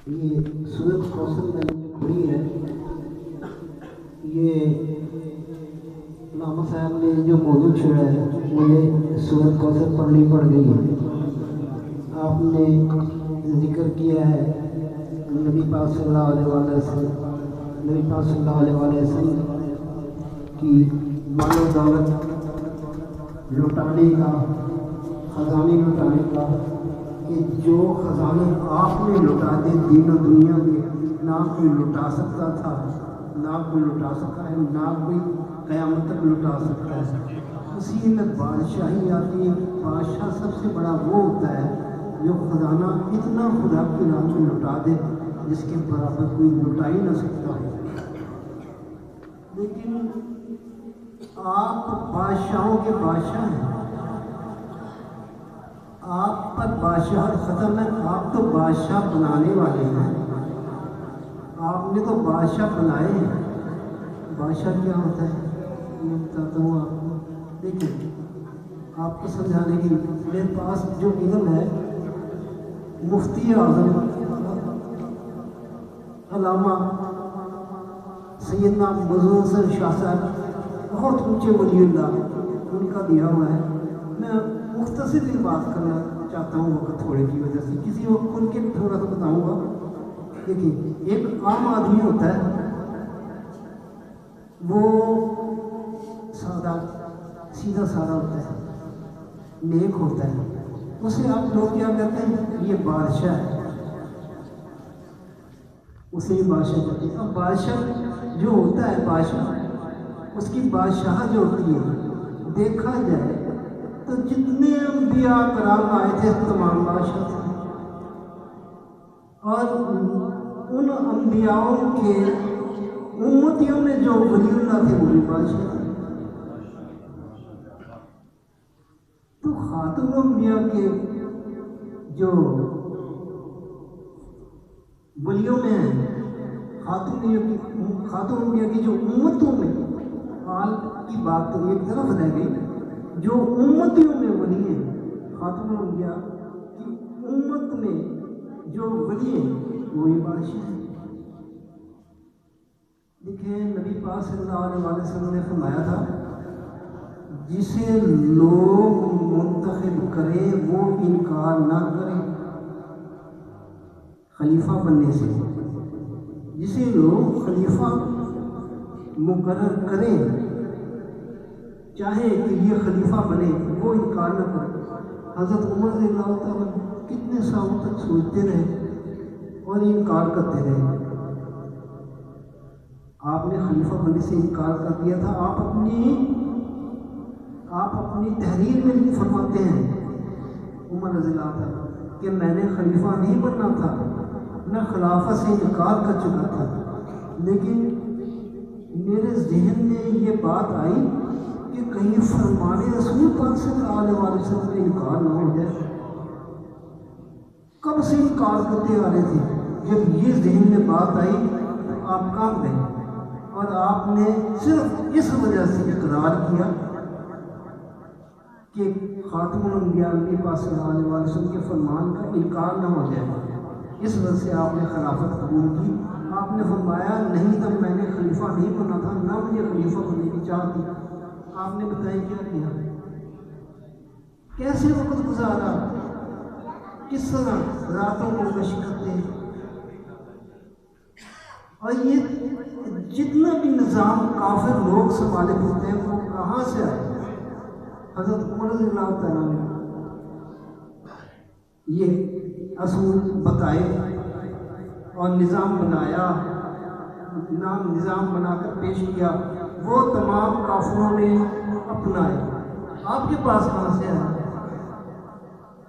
یہ سورت کوثر میں جو پڑھی ہے، یہ علامہ صاحب نے جو موضوع چھیڑا ہے مجھے سورت کوثر پڑھنی پڑ گئی ہے۔ آپ نے ذکر کیا ہے نبی پاک صلی اللہ علیہ وسلم، نبی پاک صلی اللہ علیہ وسلم کی مال و دولت لٹانے کا، خزانے لٹانے کا، کہ جو خزانے آپ نے لٹا دے دین و دنیا میں نہ کوئی لٹا سکتا تھا، نہ کوئی لٹا سکتا ہے، نہ کوئی قیامت تک لٹا سکتا ہے۔ اسی میں بادشاہی آتی ہے۔ بادشاہ سب سے بڑا وہ ہوتا ہے جو خزانہ اتنا خدا کی راہ میں لٹا دے جس کے برابر کوئی لٹا ہی نہ سکتا ہے۔ لیکن آپ بادشاہوں کے بادشاہ ہیں، آپ پر بادشاہ ختم ہے، آپ تو بادشاہ بنانے والے ہیں، آپ نے تو بادشاہ بنائے ہیں۔ بادشاہ کیا ہوتا ہے میں بتاتا ہوں آپ کو۔ دیکھیں، آپ کو سمجھانے کی میرے پاس جو علم ہے، مفتی اعظم علامہ سیدنا مظہر حسین شاہ صاحب بہت اونچے ولی اللہ ان کا دیا ہوا ہے۔ میں مختصر ہی بات کرنا چاہتا ہوں وقت تھوڑے کی وجہ سے، کسی وقت ان کے تھوڑا سا بتاؤں گا۔ دیکھیں، ایک عام آدمی ہوتا ہے، وہ سادہ سیدھا سادہ ہوتا ہے، نیک ہوتا ہے، اسے آپ لوگ کیا کہتے ہیں؟ یہ بادشاہ ہے، اسے ہی بادشاہ کہتے ہیں۔ اب بادشاہ جو ہوتا ہے، بادشاہ اس کی بادشاہ جو ہوتی ہے، دیکھا جائے تو جتنے انبیاء کرام آئے تھے تمام بادشاہ تھے، اور ان انبیاءوں کے امتیوں میں جو ولی اللہ تھے وہ بھی بادشاہ تھے۔ تو خاتم انبیاء کے جو ولیوں میں ہیں، خاتم انبیاء کی جو امتوں میں، حال کی بات تو ایک طرف رہ گئی، جو امتیوں میں ولی ہیں، خاتم انبیاء کی امت میں جو ولی ہیں وہی بادشاہ ہیں۔ دیکھیں، نبی پاک صلی اللہ علیہ وسلم نے فرمایا تھا، جسے لوگ منتخب کریں وہ انکار نہ کریں خلیفہ بننے سے۔ جسے لوگ خلیفہ مقرر کریں، چاہے کہ یہ خلیفہ بنے، وہ انکار نہ کرے۔ حضرت عمر رضی اللہ تعالیٰ کتنے سالوں تک سوچتے رہے اور انکار کرتے رہے۔ آپ نے خلیفہ بننے سے انکار کر دیا تھا۔ آپ اپنی تحریر میں بھی فرماتے ہیں، عمر رضی اللہ تعالیٰ، کہ میں نے خلیفہ نہیں بننا تھا، میں خلافت سے انکار کر چکا تھا، لیکن میرے ذہن میں یہ بات آئی کہ کہیں فرمان رسول پاک صلی اللہ علیہ وسلم میں انکار نہ ہو جائے۔ کب سے انکار کرتے آ رہے تھے، جب یہ ذہن میں بات آئی تو آپ کام گئے، اور آپ نے صرف اس وجہ سے اقرار کیا کہ خاتم الانبیاء نبی پاک صلی اللہ علیہ وسلم کے فرمان کا انکار نہ ہو جائے۔ اس وجہ سے آپ نے خلافت قبول کی۔ آپ نے فرمایا، نہیں تب میں نے خلیفہ نہیں بننا تھا، نہ مجھے خلیفہ بننے کی چاہت تھی۔ آپ نے بتائیں کیا کیا، کیسے وقت گزارا، کس طرح راتوں کو مشقتیں، اور یہ جتنا بھی نظام کافر لوگ سنبھالے ہوتے ہیں وہ کہاں سے آئے؟ حضرت عمر رضی اللہ تعالیٰ نے یہ اصول بتائے اور نظام بنایا، نظام بنا کر پیش کیا، وہ تمام کافروں نے اپنائے۔ آپ کے پاس کہاں سے آیا؟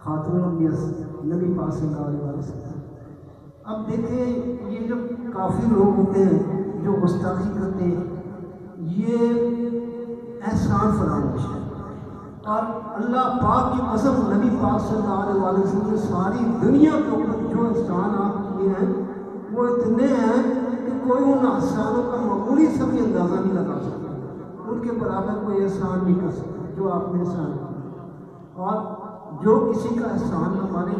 خاتم الانبیاء نبی پاک صلی اللہ علیہ وسلم۔ اب دیکھیں، یہ جو کافی لوگ ہوتے ہیں جو گستاخی کرتے ہیں، یہ احسان فراموش ہے، اور اللہ پاک کی قسم، نبی پاک صلی اللہ علیہ وسلم نے ساری دنیا کے اوپر جو احسان آپ کیے ہیں وہ اتنے ہیں کہ کوئی ان احسانوں کا معمولی سا بھی اندازہ نہیں لگا سکتا، ان کے برابر کوئی احسان نہیں کر سکتا جو آپ نے احسان کیا۔ اور جو کسی کا احسان نہ مانے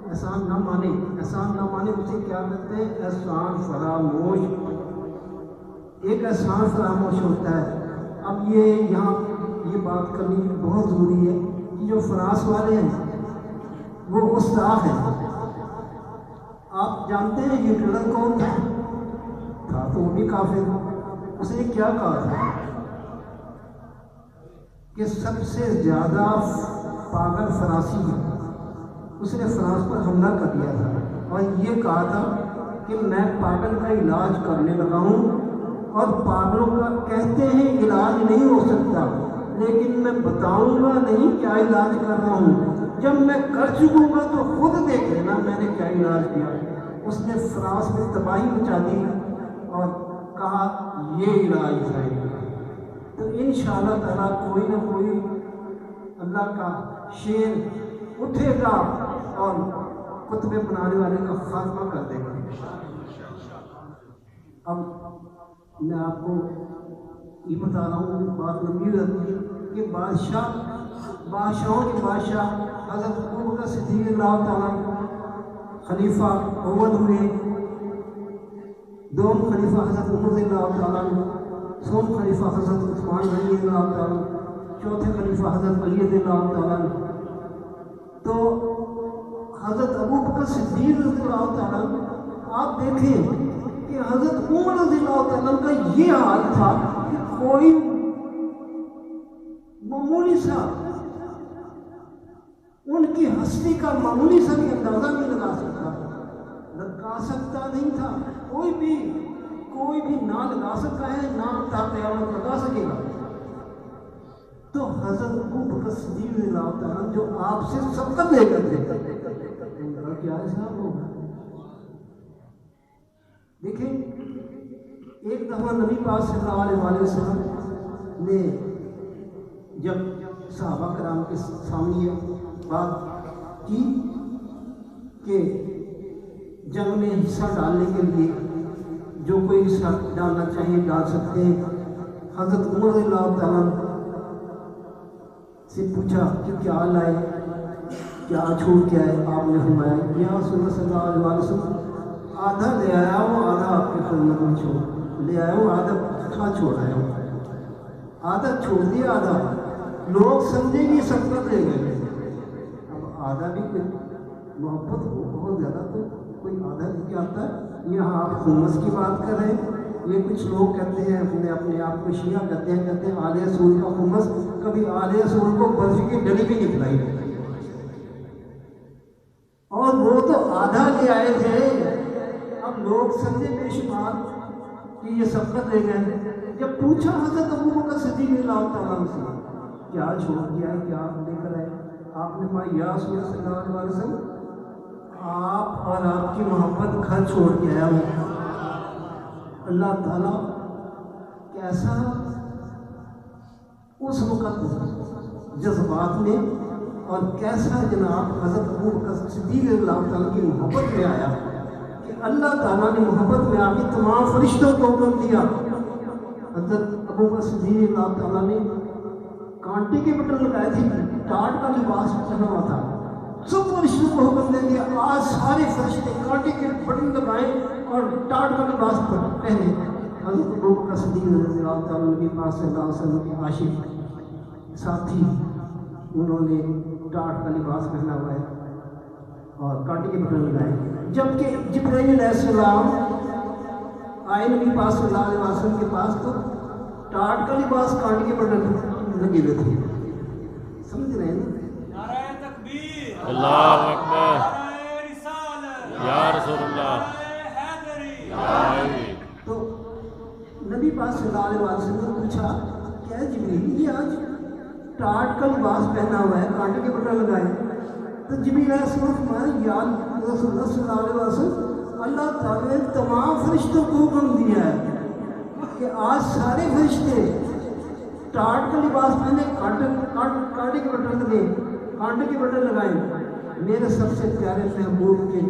احسان نہ مانے، احسان نہ مانے اسے کیا کہتے ہیں؟ احسان فراموش، ایک احسان فراموش ہوتا ہے۔ اب یہاں یہ بات کرنی بہت ضروری ہے کہ جو فرانس والے ہیں وہ گستاخ ہیں۔ آپ جانتے ہیں ہٹلر کون تھا؟ تو وہ بھی کافر۔ اس نے کیا کہا تھا کہ سب سے زیادہ پاگل فرانسی ہے۔ اس نے فرانس پر حملہ کر دیا تھا اور یہ کہا تھا کہ میں پاگل کا علاج کرنے لگا ہوں، اور پاگلوں کا کہتے ہیں علاج نہیں ہو سکتا، لیکن میں بتاؤں گا نہیں کیا علاج کر رہا ہوں، جب میں کر چکوں گا تو خود دیکھ لینا میں نے کیا علاج کیا۔ اس نے فرانس میں تباہی مچا دی اور کہا یہ علاج ہے۔ تو انشاءاللہ تعالیٰ کوئی نہ کوئی اللہ کا شیر اٹھے گا اور کتبے بنانے والے کا خاتمہ کر دے گا۔ اب میں آپ کو یہ بتا رہا ہوں، بات لمبی رہتی ہے کہ بادشاہوں کے بادشاہ حضرت ابوبکر صدیق اللہ تعالیٰ خلیفہ اول ہوئے، دوم خلیفہ حضرت عمر رضی اللہ تعالیٰ، سوم خلیفہ حضرت عثمان رضی اللہ تعالیٰ، چوتھے خلیفہ حضرت علی رضی اللہ تعالیٰ۔ تو حضرت ابوبکر صدیق رضی اللہ تعالیٰ، آپ دیکھیں کہ حضرت عمر رضی اللہ تعالیٰ کا یہ حال تھا کہ کوئی معمولی سا ان کی ہستی کا معمولی سا بھی اندازہ نہیں لگا سکتا نہیں تھا، کوئی بھی نہ لگا سکتا ہے، نہ تا قیامت لگا سکے گا۔ تو حضرت ابوبکر صدیق رضی اللہ تعالیٰ جو آپ سے سبقت لے کر تھے، ان کا کیا حساب ہوگا؟ دیکھیں، ایک دفعہ نبی پاک صلی اللہ علیہ وسلم نے جب صحابہ کرام کے سامنے یہ بات کی کہ جنگ میں حصہ ڈالنے کے لیے جو کوئی حصہ ڈالنا چاہیے ڈال سکتے ہیں، حضرت عمر رضی اللہ تعالیٰ سے پوچھا کہ کیا لائے، کیا چھوڑ کے آئے؟ آپ نے فرمایا یا رسول اللہ صلی اللہ علیہ وسلم آدھا لے آیا ہوں، آدھا آپ کی خدمت میں چھوڑ لے آیا ہوں، آدھا کھا چھوڑ آیا ہوں، آدھا چھوڑ دیا، آدھا لوگ سمجھے گی سبقت لے گئے۔ اب آدھا بھی کوئی محبت ہو بہت زیادہ تو کوئی آدھا بھی کیا آتا ہے؟ یہاں آپ خمس کی بات کر رہے ہیں، یہ کچھ لوگ کہتے ہیں اپنے آپ کو شیعہ کہتے ہیں آل رسول کا خمس، کبھی آل رسول کو برفی کی ڈلی بھی نہیں کھلائی، اور وہ تو آدھا لے آئے تھے۔ اب لوگ سمجھے بے شمار کہ یہ سبقت لے گئے۔ جب پوچھا حضرت ابوبکر صدیق اللہ تعالیٰ سے کیا چھوڑ دیا ہے، کیا لے کر آئے؟ آپ نے کہا یا رسول اللہ صلی اللہ علیہ وسلم آپ اور آپ کی محبت گھر چھوڑ کے آیا ہوں۔ اللہ تعالیٰ کیسا اس وقت جذبات میں اور کیسا جناب حضرت ابوبکر صدیق اللہ تعالیٰ کی محبت میں آیا کہ اللہ تعالیٰ نے محبت میں آ کے تمام فرشتوں کو حکم دیا۔ حضرت ابوبکر صدیق اللہ تعالیٰ نے کانٹے کے بٹن لگائے تھے، ٹاٹ کا لباس پہنا ہوا تھا، سب فرشتوں کو حکم دے دیا آج سارے فرشتے کانٹے کے بٹن لگائیں اور ٹاٹ کا لباس پہنے۔ حضرت ابوبکر صدیق رضی اللہ تعالیٰ کے پاس صلی اللہ علیہ وسلم کے عاشق ساتھی، انہوں نے ٹاٹ کا لباس پہنا ہوا ہے اور کانٹے کے بٹن لگائے، جبکہ جبرائیل علیہ السلام آئے نبی پاک صلی اللہ علیہ وسلم کے پاس تو ٹاٹ کا لباس کانٹے کے بٹن لگے ہوئے تھے۔ سمجھ رہے ہیں نا؟ نعرہ تکبیر، اللہ اکبر، نعرہ رسالت، یا رسول اللہ، نعرہ حیدری۔ تو نبی پاک صلی اللہ علیہ وسلم نے پوچھا کیا جبریل یہ آج ٹاٹ کا لباس پہنا ہوا ہے، کانٹے کے بٹن لگائے؟ تو جبریل علیہ السلام فرمایا یا رسول اللہ صلی اللہ علیہ وسلم اللہ تعالیٰ نے تمام فرشتوں کو حکم دیا ہے کہ آج سارے فرشتے ٹاٹ کا لباس پہنے، کانٹے کے بٹن لگے، کانٹے کے بٹن لگائیں، میرے سب سے پیارے محبوب کے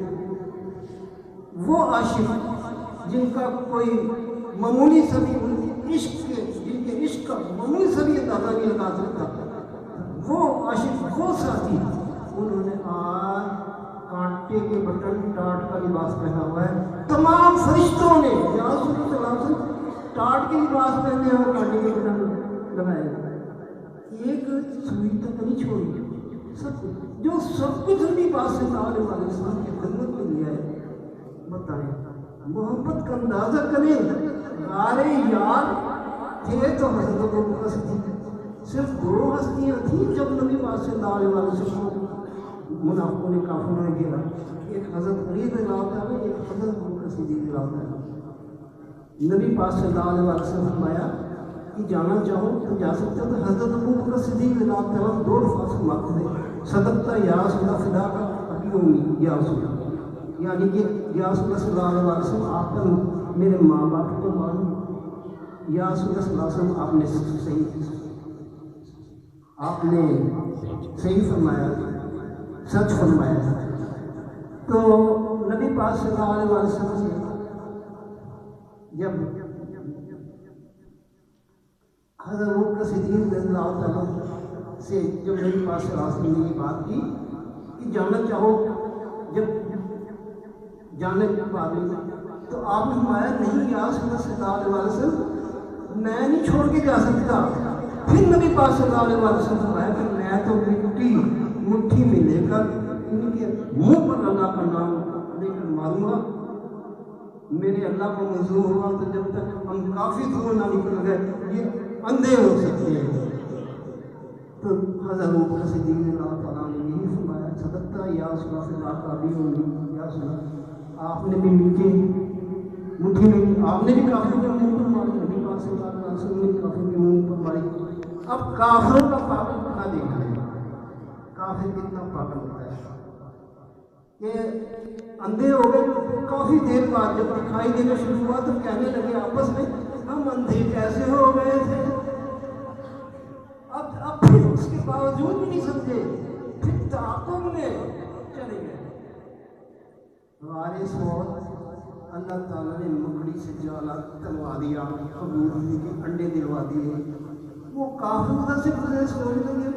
وہ عاشق جن کا کوئی معمولی سا بھی عشق کے، جن کے عشق کا معمولی سا بھی اندازہ نہیں لگا سکتا، وہ عاشق وہ ساتھی، انہوں نے آج کانٹے کے بٹن ٹاٹ کا لباس پہنا ہوا ہے. تمام فرشتوں نے یا رسول اللہ صلی اللہ علیہ وسلم ٹاٹ کے لباس پہنے اور کانٹے کے بٹن لگائے. ایک سوئی تک نہیں چھوڑی. سب کچھ جو سب کچھ نبی پاک صلی اللہ علیہ وسلم کی خدمت میں لیا ہے. بتائیں محبت کا اندازہ کریں. غار یار تھے تو حضرت ابوبکر صدیق. صرف 2 ہستیاں تھیں جب نبی پاک صلی اللہ علیہ وسلم کو منافقوں نے کافروں نے گھیرا. ایک حضرت علی رضی اللہ عنہ، ایک حضرت ابوبکر صدیق رضی اللہ عنہ. نبی پاک صلی اللہ علیہ وسلم فرمایا کہ جانا چاہو تو جا سکتے ہو. تو حضرت ابوبکر صدیق رضی اللہ عنہ 2 الفاظ فرماتے تھے، صدقتا یا رسول اللہ فدا کا ابی امی یا رسول اللہ، یعنی کہ یا رسول اللہ صلی اللہ علیہ وسلم آپ پر میرے ماں باپ کو مانو. یا رسول اللہ صلی اللہ علیہ وسلم آپ نے صحیح فرمایا، سچ فرمایا. تو نبی پاک صلی اللہ علیہ وسلم سے جب حضرت ابوبکر صدیق رضی اللہ تعالیٰ سے جب نبی پاک صلی اللہ علیہ وسلم نے یہ بات کی کہ جانا چاہو، جب جانے کے بعد تو آپ نے فرمایا نہیں یا رسول اللہ صلی اللہ علیہ وسلم میں نہیں چھوڑ کے جا سکتا. پھر نبی پاک صلی اللہ علیہ وسلم فرمایا کہ میں تو مٹھی میں لے کر ان کے منہ پر اللہ کا نام لے کر ماروں گا. میرے اللہ کو منظور ہوا تو جب تک ہم کافی دور نہ نکل گئے یہ اندھے ہو سکتے ہیں. تو حضرت ابوبکر صدیق رضی اللہ تعالیٰ نے یہی فرمایا، صدقتا یا رسول اللہ فدا کا ابی امی یا رسول اللہ. آپ نے بھی مٹھی میں آپ نے بھی کافروں کے منہ پر ماری، نبی پاک صلی اللہ علیہ وسلم نے کافروں کے منہ پر ماری. اب کافروں کا پاگل بنا دیکھا ہے، کافر کتنا پاگل ہوتا ہے کہ اندھے ہو گئے. کافی دیر بعد جب دکھائی دینا شروع ہوا تو کہنے لگے آپس میں ہم اندھے کیسے ہو گئے تھے. اب پھر اس کے باوجود بھی نہیں سمجھے، پھر تعاقب میں چلے گئے. وارث موت اللہ تعالیٰ نے مکڑی سے جالا تلوا دیا، کبوتر کے انڈے دلوا دیے. وہ کافی ادھر سے گزرے سوچ لگے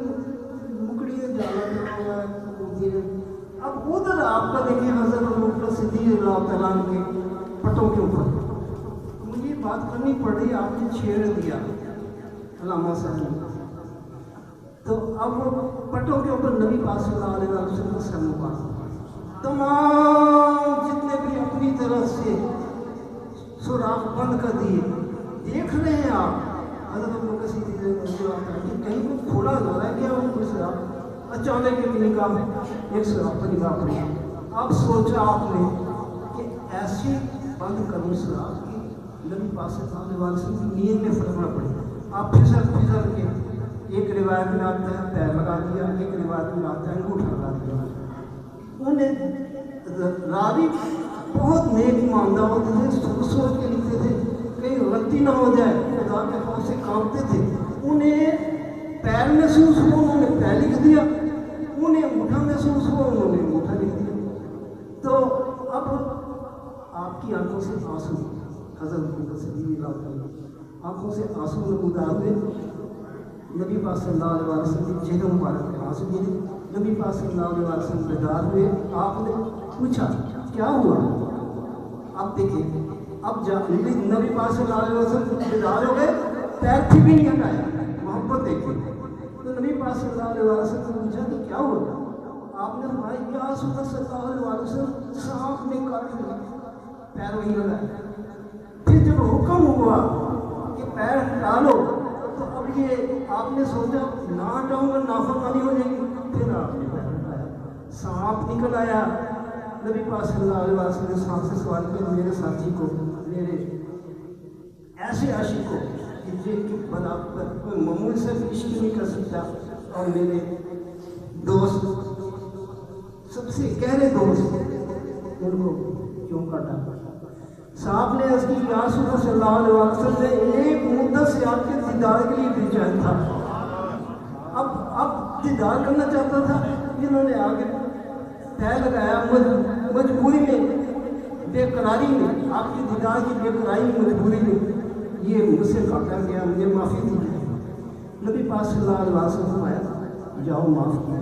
مکڑی نے جالا تلوا ہے کبوتر نے. اب ادھر آپ کا دیکھیں حضرت ابوبکر صدیق رضی اللہ تعالیٰ کے پٹوں کے اوپر مجھے بات کرنی پڑ رہی. آپ نے چھیڑ دیا علامہ صاحب. تو اب پٹوں کے اوپر نبی پاک صلی اللہ علیہ وسلم کا سر مبارک تمام جتنے بھی اپنی طرف سے سوراخ بند کر دیے. دیکھ رہے ہیں آپ حضرت ابوبکر صدیق رضی اللہ عنہ کہ کہیں کو کھولا جا رہا ہے کیا وہ کوئی سوراخ. اچانک ایک نگاہ ایک سوراخ پر نگاہ پڑی. اب سوچا آپ نے کہ ایسے بند کروں سوراخ کی نبی پاک صلی اللہ علیہ وسلم کی نیت میں فرق نہ پڑے. آپ پھسل کے ایک روایت میں آتا ہے پیر لگا دیا، ایک روایت میں آتا ہے انگوٹھا لگا دیا. انہیں راوی بہت نیک ایماندار ہوتے تھے، سوچ کے لکھتے تھے کہیں غلطی نہ ہو جائے، خدا کے خوف سے کانپتے تھے. انہیں پیر محسوس ہوا انہوں نے پیر لکھ دیا، انہیں انگوٹھا محسوس ہوا انہوں نے انگوٹھا لکھ دیا. تو اب آپ کی آنکھوں سے آنسو حضرت ابوبکر صدیق رضی اللہ عنہ آنکھوں سے آنسو نمودار ہوئے. نبی پاک صلی اللہ علیہ وسلم کے چہرے مبارک کے آنسو گرے. نبی پاک صلی اللہ علیہ وسلم بیدار ہوئے. آپ نے پوچھا کیا ہوا. اب دیکھیں اب نبی پاک صلی اللہ علیہ وسلم بیدار ہو گئے، پیر بھی نہیں ہٹایا. محبت دیکھیں. تو نبی پاک صلی اللہ علیہ وسلم نے پوچھا کہ کیا ہوا. آپ نے فرمایا یا رسول اللہ صلی اللہ علیہ وسلم سانپ نے کاٹ لیا، پیر وہیں لگایا. پھر جب حکم ہوا کہ پیر ہٹا لو تو اب یہ آپ نے سوچا نہ ہٹاؤں گا نافرمانی ہو جائے گی. پھر آپ نے پیر ہٹایا، سانپ نکل آیا. نبی پاک صلی اللہ علیہ وسلم نے سانپ سے سوال کیا میرے ساتھی کو، میرے ایسے عاشق کو کہ جن کی برابر کوئی معمول سے عشق نہیں کر سکتا، اور میرے دوست سب سے گہرے دوست ان کو کیوں کاٹا. صاحب نے اس کی یا رسول اللہ صلی اللہ علیہ وسلم نے ایک مدت سے آپ کے دیدار کے لیے بھیجا تھا. اب دیدار کرنا چاہتا تھا. انہوں نے آگے پیر لگایا مجبوری میں، بے قراری میں، آپ کی دیدار کی بے قراری مجبوری میں یہ مجھ سے کاٹا گیا، مجھے معافی دی. نبی پاک صلی اللہ علیہ وسلم فرمایا جاؤ معاف کیا.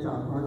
4-5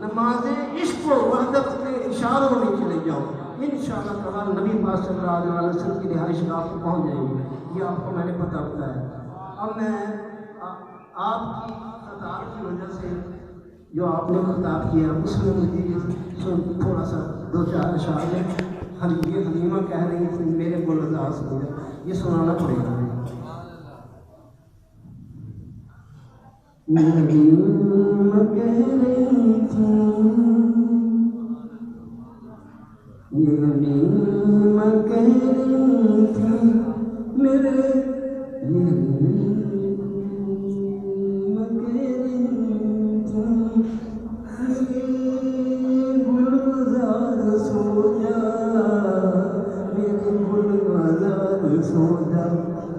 نماز عشق و وحدت کے اشاروں میں چلے جاؤ، انشاءاللہ تعالیٰ نبی پاک صلی اللہ علیہ وسلم کی رہائش گاہ کو پہنچ جائیں گے۔ یہ آپ کو میں نے پتہ بتایا۔ اب میں آپ کی خطاب کی وجہ سے جو آپ نے خطاب کیا اس میں مجھے تھوڑا سا دو چار اشعار ہے، یہ حلیمہ کہہ رہی تھی میرے گلزار سمجھا، یہ سنانا پڑے گا۔ حلیمہ کہہ رہی تھی، یہ حلیمہ کہہ رہی تھی میرے، یہ حلیمہ کہہ رہی تھی میرے گلزار سو جا، میرے گلزار سو جا۔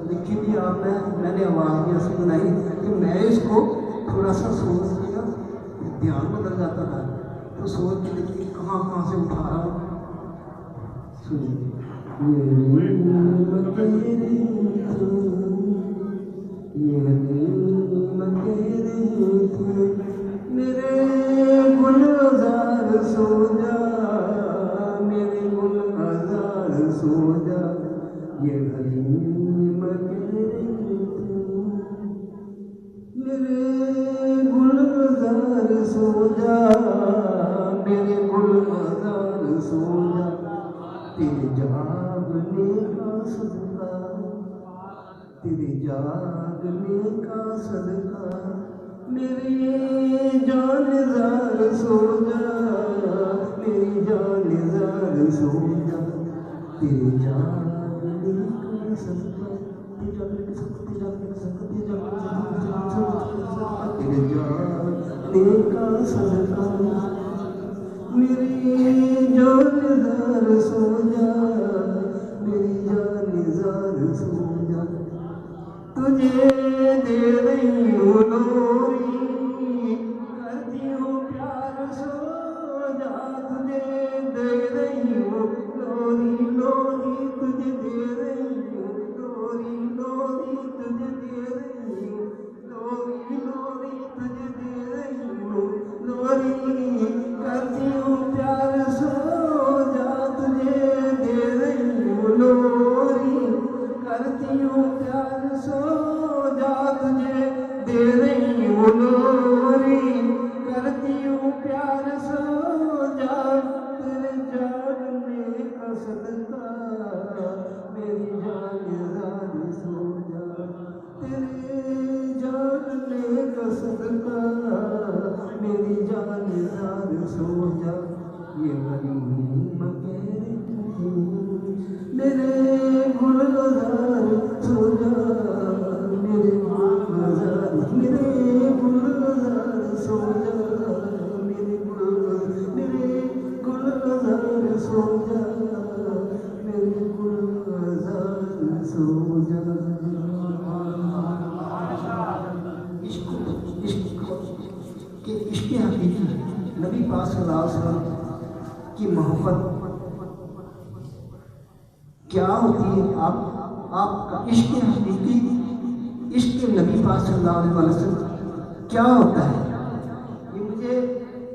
دیکھیے بھی آپ میں نے آواز یہ سنائی کہ میں اس کو تھوڑا سا سوچ لیا، دھیان بدل جاتا تھا تو سوچ کے دیکھیے کہاں کہاں سے اٹھا رہا ہوں۔ یہ حلیمہ کہہ رہی تھی، یہ حلیمہ کہہ رہی تھی میرے گلزار سو جا، میرے گلزار سو جا، یہ حلیمہ کہہ رہی تھی میرے گلزار سو جا، میرے گلزار سو جا، تیرے جاگنے کا صدقہ، تیرے جاگنے کا صدقہ، میری جان زار سو جا، میری جان زار سو جا، تیرے جاگنے کا صدقہ، تیرے جاگنے کا صدقہ، تیرے جاگنے کا صدقہ، تیرے جاگنے کا صدقہ، میری جان زار سو جا، میری جان زار سو جا، تجھے دے رہی ہوں لوری، کرتی ہوں پیار سو جا، تجھے دے رہی ہوں لوری، لوری تجھے دے رہی ہوں لوری، لوری تجھے دے رہی ہوں لوری، لوری تجھے دے رہی ہوں لوری، کرتی ہوں پیار سو جا، تجھے دے رہی ہوں لوری، کرتی ہوں پیار سو جا، تجھے دے رہی ہوں لوری، کرتی ہوں پیار سو جا، تیرے جاگنے کا صدقہ، میری جان زار سو جا، تیرے جاگنے کا صدقہ، میری جان زار سو جا، یہ حلیمہ کہہ رہی تھی میرے گلزار سو جا، میرے گلزار، میرے گلزار سو جا، میرے گلزار سو جا، میرے گلزار سو جا۔ عشق حقیقی نبی پاک صلی اللہ علیہ وسلم کی محبت کیا ہوتی ہے؟ آپ کا عشق حقیقی، عشق نبی پاک صلی اللہ علیہ وسلم کیا ہوتا ہے؟ یہ مجھے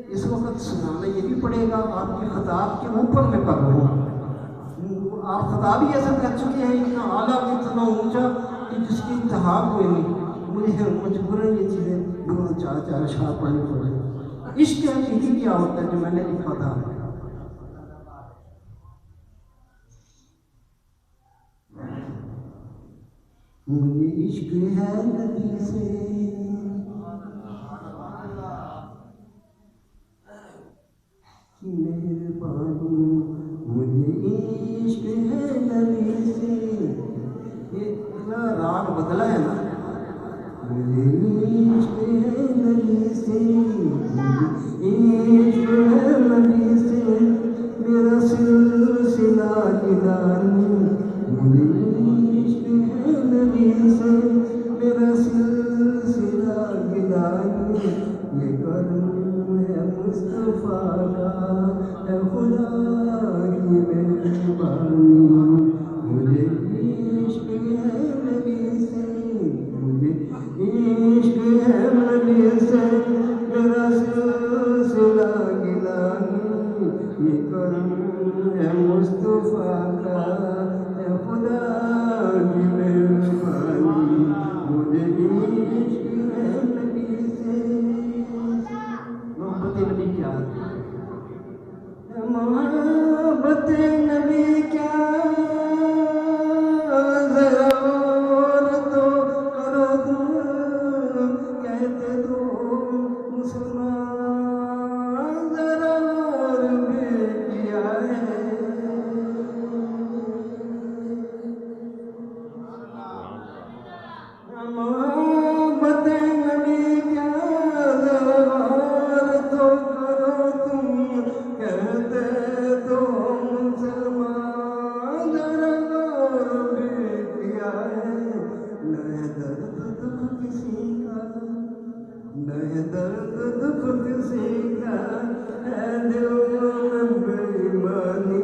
اس وقت سنانا یہ بھی پڑے گا، آپ کے خطاب کے اوپر میں کر رہا ہوں۔ آپ خطاب ہی ایسا کر چکے ہیں اتنا اعلیٰ اتنا اونچا کہ جس کی انتہا کوئی نہیں، مجھے مجبوراً یہ چیزیں دو چار چار اشعار پڑھنے پڑے۔ عشق حقیقی کیا ہوتا ہے جو میں نے لکھا تھا؟ مجھے عشق ہے نبی سے، مہربانی، مجھے عشق ہے نبی سے، یہ راگ بدلا ہے نا، مجھے عشق ہے نبی سے، مجھے عشق ہے نبی سے، میرا سلسلہ گدانی، مجھے عشق ہے نبی سے، میرا سلسلہ گدانی، یہ کرم ہے مصطفیٰ کا، اے خدا کی مہربانی، مجھے عشق ہے نبی سے، مجھے عشق ہے نبی سے، میرا سلسلہ نہ درد دکھ کسی کا نہ درد دکھ کسی کا ہے دل میں بے ایمانی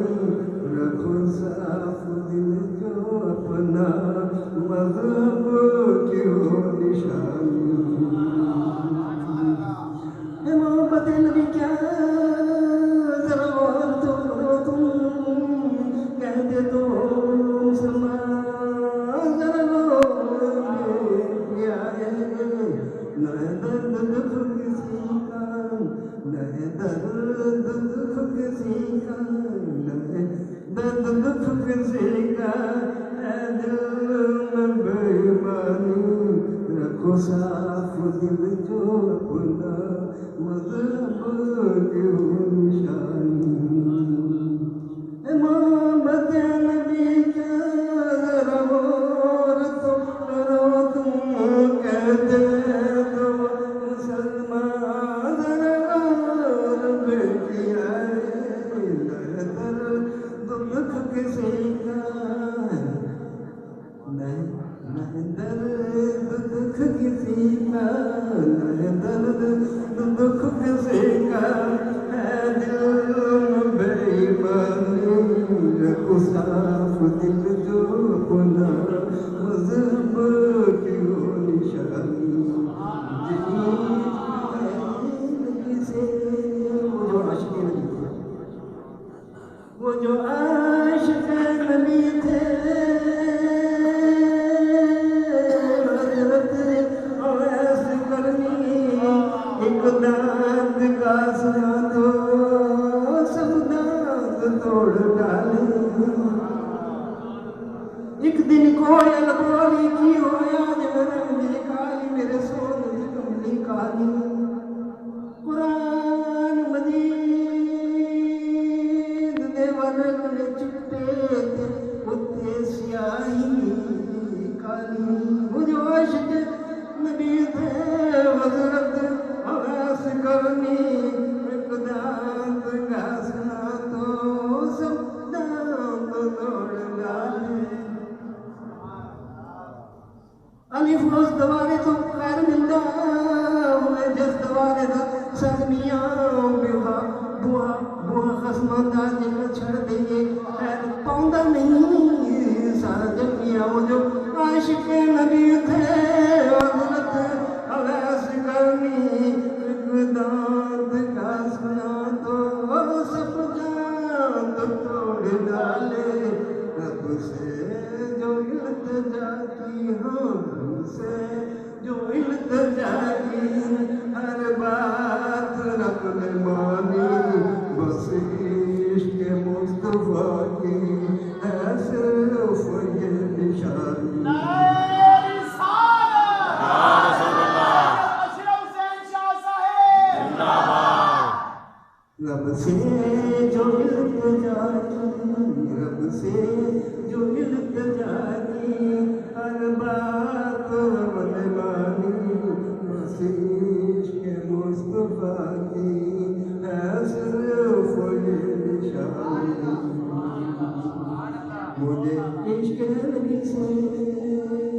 رکھو صاف دل جو اپنا مذہب کی ہو نشانی اے محبت نبی کیا ذرا غور تو کرو تم کہہ دے تو مسلمان ذرا غور کیا ہے نہ درد دکھ کسی کا نہ درد دکھ کسی کا نہ درد دکھ کسی کا اے دل میں بے ایمانی رکھو صاف دل جو اپنا مذہب کی ہو نشانی محبت نبی کا ذرا غور تو کرو تم کہہ دے تو مسلمان ذرا غور کیا ہے نہ درد دکھ کسی کا نہ درد دکھ کسی کا نہ درد دکھ کسی کا ہے دل میں بے ایمانی رکھو صاف دل جو اپنا مذہب کی ہو نشانی وہ جو عاشق نبی تھے حضرت اویس کرنی ایک دانت کا سنا دو سب دانت توڑ ڈالے ایک دن کوئل بولی کی ہویا جب رنگ کالی میرے سونے کی کملی کالی قرآن مجید دے ورگ میں چپتے تھے اتنے سیاہی کالی وہ جو عاشق نبی تھے حضرت اویس کرنی ایک دانت کا سنا تو سب دانت توڑ ڈالے الف روز دوارے تو خیر ملدا ہوئے جس دوارے دا سگمیاں بیوہا بوہا خسمہ دا جگہ چھڑ دیں خیر پاؤندا نہیں سارا جگمیاں وہ جو عاشق نبی تھے حضرت اویس کرنی ایک دانت کا سنا تو سب دانت توڑ ڈالے رب سے جو التجا کی ہم سے جو التجا کی ہر بات رب نے مانی بس عشق مصطفیٰ کی ہے صرف یہ نشانی رب سے جو التجا کی رب سے جو التجا کی ہر بات رب نے مانی بس عشق مصطفیٰ کی ہے صرف یہ نشانی مجھے عشق نبی سے